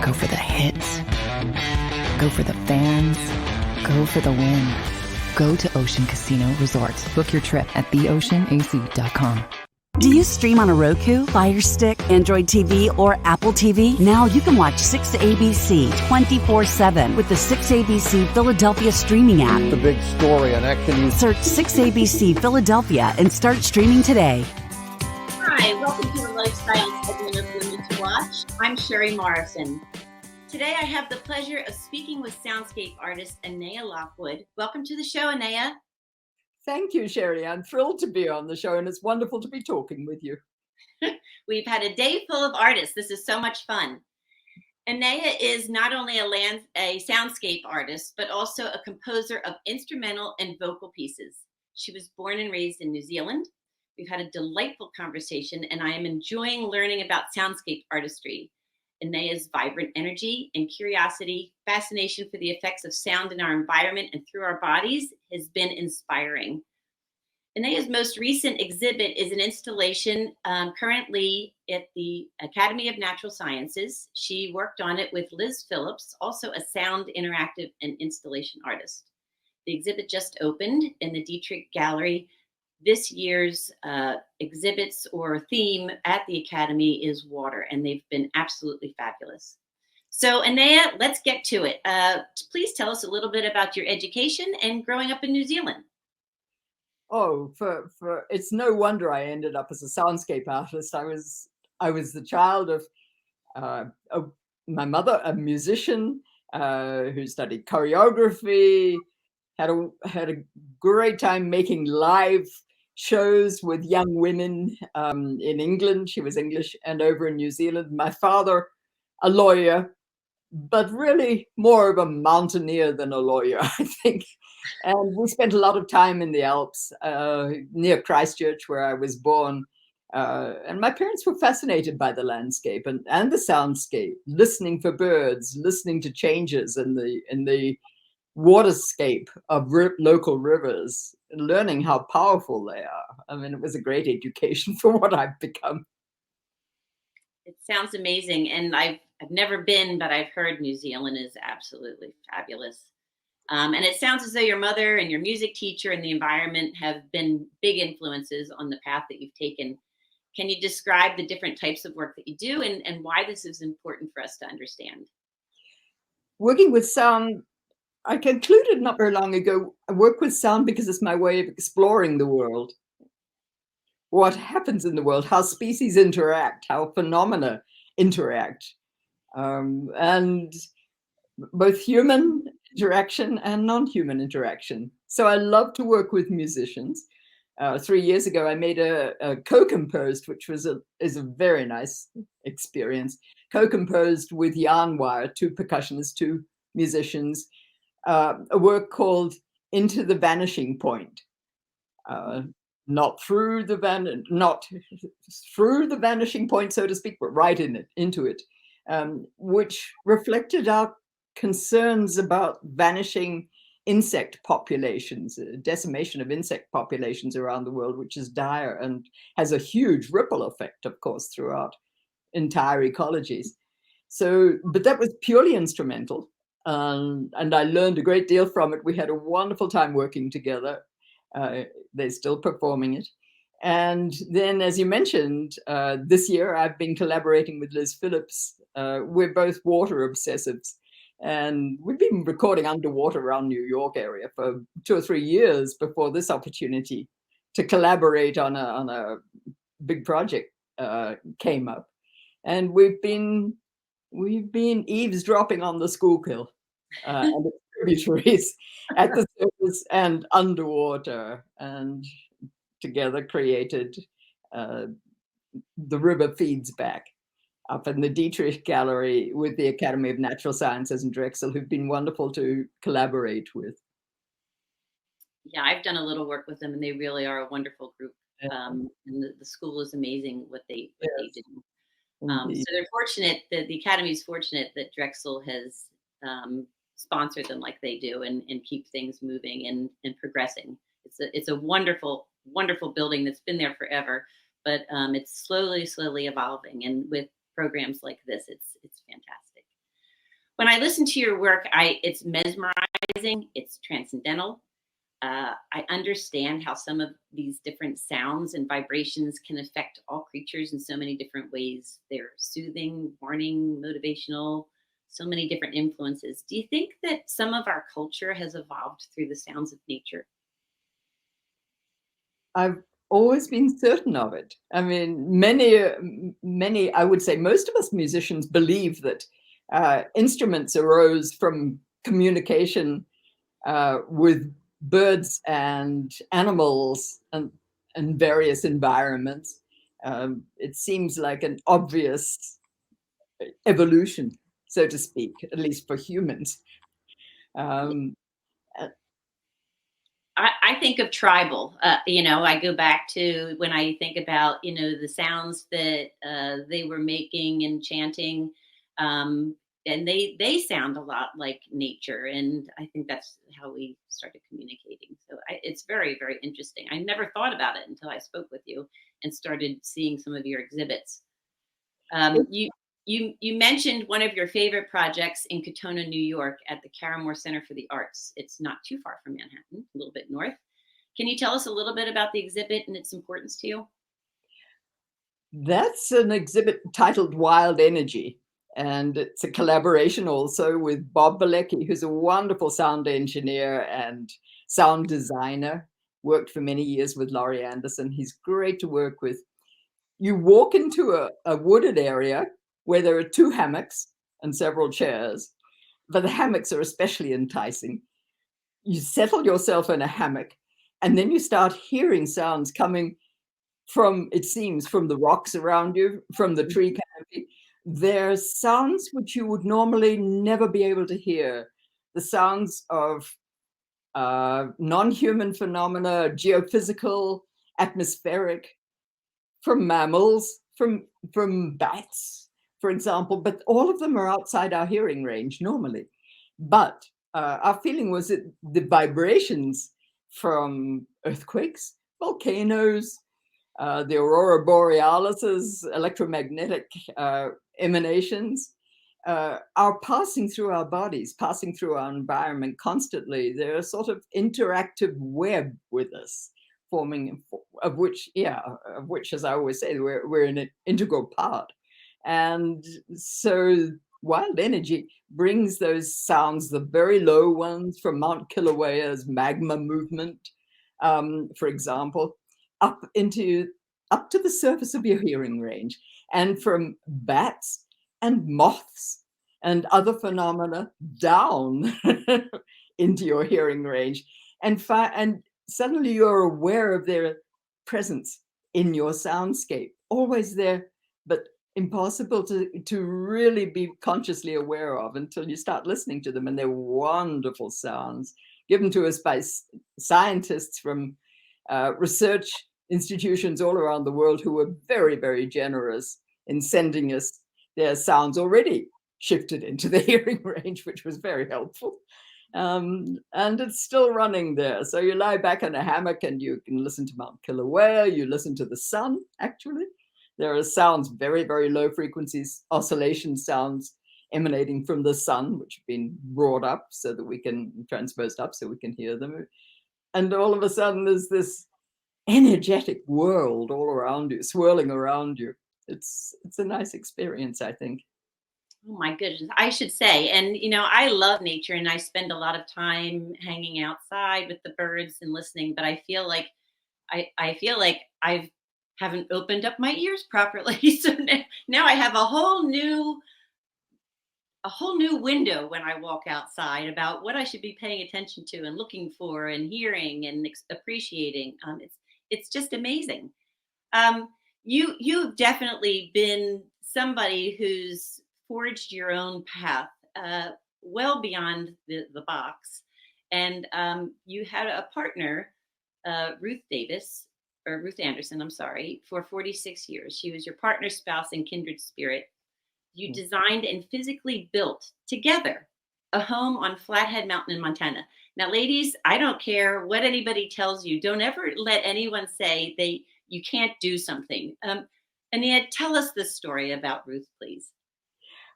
Go for the hits. Go for the fans. Go for the win. Go to Ocean Casino Resort. Book your trip at theoceanac.com. Do you stream on a Roku, Fire Stick, Android TV, or Apple TV? Now you can watch 6ABC 24/7 with the 6ABC Philadelphia streaming app. The big story on Action News. Search 6ABC Philadelphia and start streaming today. Hi, welcome to the Lifestyle segment of Women to Watch. I'm Sherry Morrison. Today I have the pleasure of speaking with soundscape artist Anaya Lockwood. Welcome to the show, Anaya. Thank you, Sherry. I'm thrilled to be on the show, and it's wonderful to be talking with you. We've had a day full of artists. This is so much fun. Anaya is not only a soundscape artist, but also a composer of instrumental and vocal pieces. She was born and raised in New Zealand. We've had a delightful conversation, and I am enjoying learning about soundscape artistry. Anaya's vibrant energy and curiosity, fascination for the effects of sound in our environment and through our bodies has been inspiring. Anaya's most recent exhibit is an installation currently at the Academy of Natural Sciences. She worked on it with Liz Phillips, also a sound, interactive, and installation artist. The exhibit just opened in the Dietrich Gallery. This year's exhibits or theme at the Academy is water, and they've been absolutely fabulous. So, Anaya, let's get to it. Please tell us a little bit about your education and growing up in New Zealand. Oh, it's no wonder I ended up as a soundscape artist. I was the child of my mother, a musician who studied choreography, had a great time making live shows with young women in England. She was English, and over in New Zealand. My father, a lawyer, but really more of a mountaineer than a lawyer, I think. And we spent a lot of time in the Alps, near Christchurch, where I was born. And my parents were fascinated by the landscape and the soundscape, listening for birds, listening to changes in the waterscape of local rivers, and learning how powerful they are. I mean, it was a great education for what I've become. It sounds amazing. And I've never been, but I've heard New Zealand is absolutely fabulous. And it sounds as though your mother and your music teacher and the environment have been big influences on the path that you've taken. Can you describe the different types of work that you do and why this is important for us to understand? Working with sound, I concluded not very long ago, I work with sound because it's my way of exploring the world. what happens in the world, how species interact, how phenomena interact, and both human interaction and non-human interaction. So I love to work with musicians. 3 years ago, I made a co-composed, which is a very nice experience, co-composed with yarn wire, 2 percussionists, 2 musicians, a work called Into the Vanishing Point. Not through the vanishing point, so to speak, but right into it, which reflected our concerns about vanishing insect populations, decimation of insect populations around the world, which is dire and has a huge ripple effect, of course, throughout entire ecologies. So, but that was purely instrumental, and I learned a great deal from it. We had a wonderful time working together. They're still performing it. And then, as you mentioned, this year I've been collaborating with Liz Phillips. We're both water obsessives. And we've been recording underwater around New York area for 2 or 3 years before this opportunity to collaborate on a big project came up. And we've been eavesdropping on the Schuylkill and its tributaries at the surface and underwater, and together created The River Feeds Back up in the Dietrich Gallery with the Academy of Natural Sciences and Drexel, who've been wonderful to collaborate with. Yeah, I've done a little work with them, and they really are a wonderful group. And the school is amazing what they do. So they're fortunate that the Academy is fortunate that Drexel has sponsored them like they do, and keep things moving and progressing. It's a wonderful, wonderful building that's been there forever, but it's slowly evolving. And with programs like this, it's fantastic. When I listen to your work, it's mesmerizing, it's transcendental. I understand how some of these different sounds and vibrations can affect all creatures in so many different ways. They're soothing, warning, motivational, so many different influences. Do you think that some of our culture has evolved through the sounds of nature? I've always been certain of it. I mean, many, I would say most of us musicians believe that instruments arose from communication with birds and animals and various environments. It seems like an obvious evolution, so to speak, at least for humans. I think of tribal, I go back to when I think about, the sounds that they were making and chanting, and they sound a lot like nature. And I think that's how we started communicating. So it's very, very interesting. I never thought about it until I spoke with you and started seeing some of your exhibits. You mentioned one of your favorite projects in Katona, New York at the Caramore Center for the Arts. It's not too far from Manhattan, a little bit north. Can you tell us a little bit about the exhibit and its importance to you? That's an exhibit titled Wild Energy. And it's a collaboration also with Bob Balecki, who's a wonderful sound engineer and sound designer, worked for many years with Laurie Anderson. He's great to work with. You walk into a wooded area where there are 2 hammocks and several chairs, but the hammocks are especially enticing. You settle yourself in a hammock, and then you start hearing sounds coming from, it seems, from the rocks around you, from the tree canopy. They're sounds which you would normally never be able to hear. The sounds of non-human phenomena, geophysical, atmospheric, from mammals, from bats, for example, but all of them are outside our hearing range normally. But our feeling was that the vibrations from earthquakes, volcanoes, the aurora borealis's electromagnetic emanations are passing through our bodies, passing through our environment constantly. They're a sort of interactive web with us, forming of which, as I always say, we're an integral part. And so Wild Energy brings those sounds, the very low ones from Mount Kilauea's magma movement, for example, up into up to the surface of your hearing range, and from bats and moths and other phenomena down into your hearing range. And suddenly you're aware of their presence in your soundscape, always there, but impossible to really be consciously aware of until you start listening to them. And they're wonderful sounds given to us by scientists from research institutions all around the world who were very, very generous in sending us their sounds already shifted into the hearing range, which was very helpful. And it's still running there. So you lie back in a hammock and you can listen to Mount Kilauea, you listen to the sun, actually. There are sounds, very, very low frequencies, oscillation sounds emanating from the sun, which have been brought up so that we can, transposed up so we can hear them. And all of a sudden there's this energetic world all around you, swirling around you. It's a nice experience, I think. Oh my goodness, I should say. And, you know, I love nature and I spend a lot of time hanging outside with the birds and listening, but I feel like I feel like I haven't opened up my ears properly. So now I have a whole new window when I walk outside about what I should be paying attention to and looking for and hearing and appreciating. It's just amazing. You've definitely been somebody who's forged your own path well beyond the box. And you had a partner, Ruth Anderson, I'm sorry, for 46 years. She was your partner, spouse, and kindred spirit. You designed and physically built together a home on Flathead Mountain in Montana. Now, ladies, I don't care what anybody tells you. Don't ever let anyone say you can't do something. Ania, tell us the story about Ruth, please.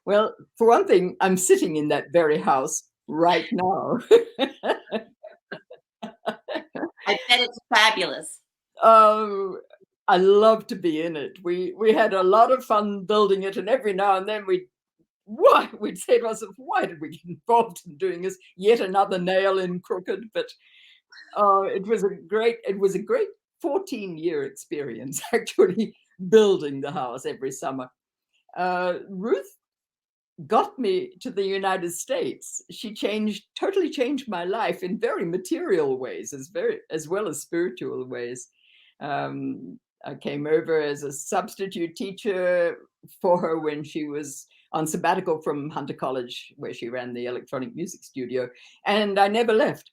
Well, for one thing, I'm sitting in that very house right now. I bet it's fabulous. I love to be in it. We had a lot of fun building it, and every now and then we'd say to ourselves, why did we get involved in doing this? Yet another nail in crooked. But it was a great 14-year experience, actually, building the house every summer. Ruth got me to the United States. She totally changed my life in very material ways, as well as spiritual ways. I came over as a substitute teacher for her when she was on sabbatical from Hunter College, where she ran the electronic music studio, and I never left.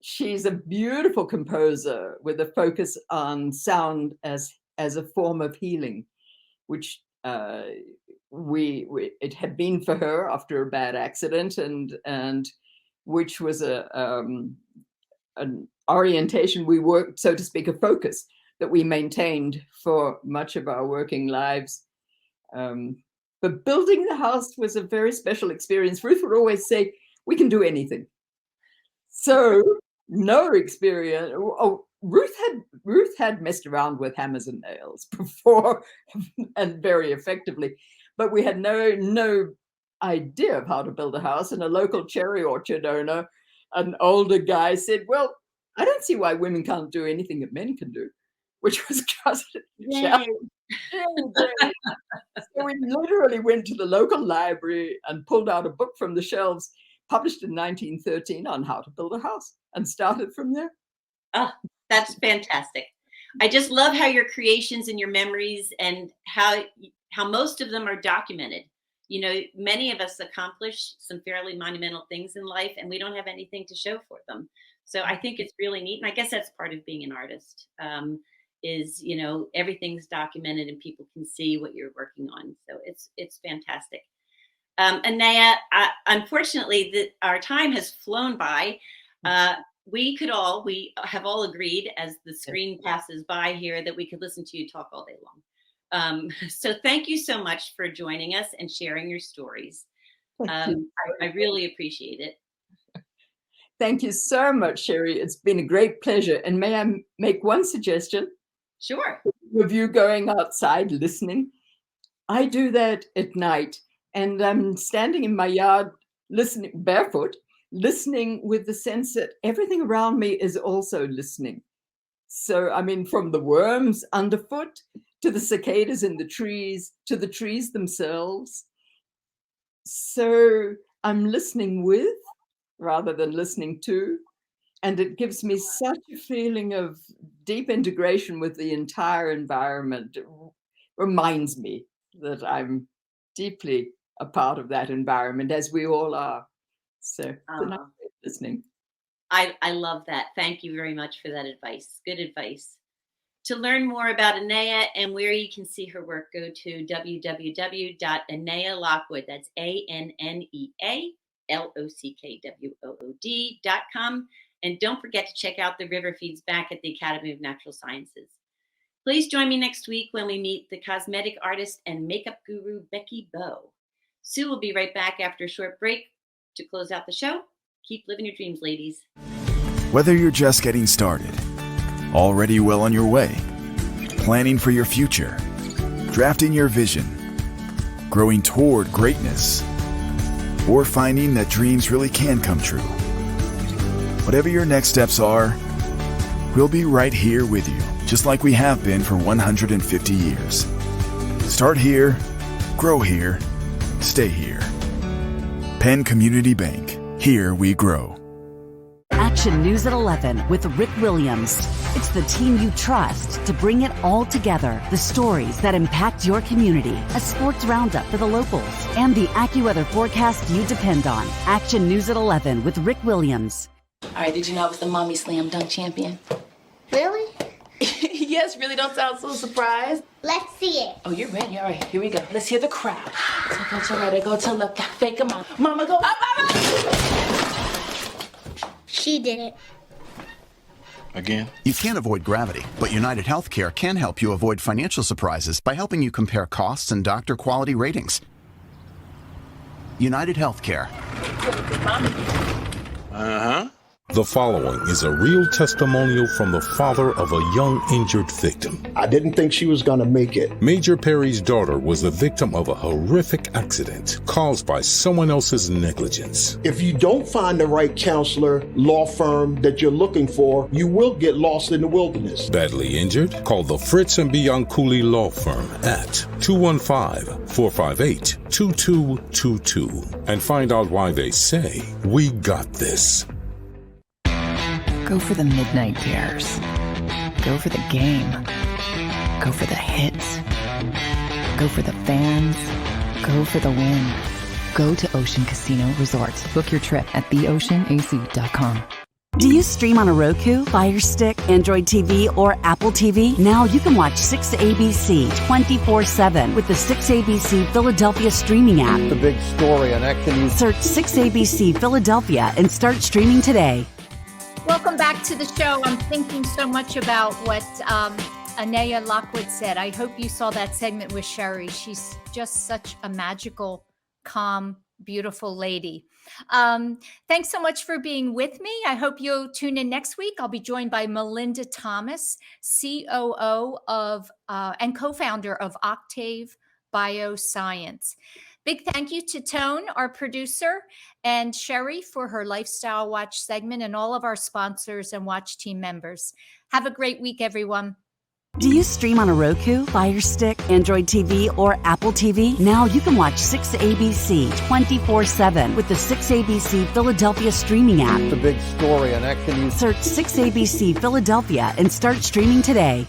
She's a beautiful composer with a focus on sound as a form of healing, which it had been for her after a bad accident, and which was an orientation we worked, so to speak, a focus that we maintained for much of our working lives. But building the house was a very special experience. Ruth would always say, we can do anything. So no experience. Oh, Ruth had messed around with hammers and nails before, and very effectively, but we had no idea of how to build a house. And a local cherry orchard owner, an older guy, said, well, I don't see why women can't do anything that men can do, which was just so we literally went to the local library and pulled out a book from the shelves, published in 1913, on how to build a house, and started from there. Oh, that's fantastic. I just love how your creations and your memories and how most of them are documented. You know, many of us accomplish some fairly monumental things in life and we don't have anything to show for them. So I think it's really neat. And I guess that's part of being an artist, is, you know, everything's documented and people can see what you're working on. So it's fantastic. Anaya, unfortunately, our time has flown by. We have all agreed, as the screen passes by here, that we could listen to you talk all day long. So thank you so much for joining us and sharing your stories. I really appreciate it. Thank you so much, Sherry. It's been a great pleasure. And may I make one suggestion? Sure. Of you going outside listening. I do that at night, and I'm standing in my yard listening barefoot, listening with the sense that everything around me is also listening. So, I mean, from the worms underfoot to the cicadas in the trees, to the trees themselves. So I'm listening with rather than listening to. And it gives me such a feeling of deep integration with the entire environment. It reminds me that I'm deeply a part of that environment, as we all are. So listening. I love that. Thank you very much for that advice. Good advice. To learn more about Anea and where you can see her work, go to www.anealockwood. That's ANNEALOCKWOOD.com. And don't forget to check out the river feeds back at the Academy of Natural Sciences. Please join me next week when we meet the cosmetic artist and makeup guru, Becky Bowe. Sue will be right back after a short break to close out the show. Keep living your dreams, ladies. Whether you're just getting started, already well on your way, planning for your future, drafting your vision, growing toward greatness, or finding that dreams really can come true. Whatever your next steps are, we'll be right here with you, just like we have been for 150 years. Start here, grow here, stay here. Penn Community Bank. Here we grow. Action News at 11 with Rick Williams. It's the team you trust to bring it all together. The stories that impact your community, a sports roundup for the locals, and the AccuWeather forecast you depend on. Action News at 11 with Rick Williams. All right, did you know I was the mommy slam dunk champion? Really? Yes, really, don't sound so surprised. Let's see it. Oh, you're ready. All right, here we go. Let's hear the crowd. So go to right, go to left, fake 'em out. Mama, go up, mama! She did it. Again? You can't avoid gravity, but United Healthcare can help you avoid financial surprises by helping you compare costs and doctor quality ratings. United Healthcare. Uh-huh. The following is a real testimonial from the father of a young injured victim. I didn't think she was going to make it. Major Perry's daughter was the victim of a horrific accident caused by someone else's negligence. If you don't find the right counselor, law firm that you're looking for, you will get lost in the wilderness. Badly injured? Call the Fritz and Bianculli Law Firm at 215-458-2222 and find out why they say, "We got this." Go for the midnight dares. Go for the game. Go for the hits. Go for the fans. Go for the win. Go to Ocean Casino Resort. Book your trip at theoceanac.com. Do you stream on a Roku, Fire Stick, Android TV, or Apple TV? Now you can watch 6ABC 24/7 with the 6ABC Philadelphia streaming app. The big story on Action News. Search 6ABC Philadelphia and start streaming today. Welcome back to the show. I'm thinking so much about what Anea Lockwood said. I hope you saw that segment with Sherry. She's just such a magical, calm, beautiful lady. Thanks so much for being with me. I hope you'll tune in next week. I'll be joined by Melinda Thomas, COO of and co-founder of Octave Bioscience. Big thank you to Tone, our producer, and Sherry for her Lifestyle Watch segment, and all of our sponsors and Watch team members. Have a great week, everyone. Do you stream on a Roku, Fire Stick, Android TV, or Apple TV? Now you can watch 6ABC 24/7 with the 6ABC Philadelphia streaming app. The big story on Action News. Search 6ABC Philadelphia and start streaming today.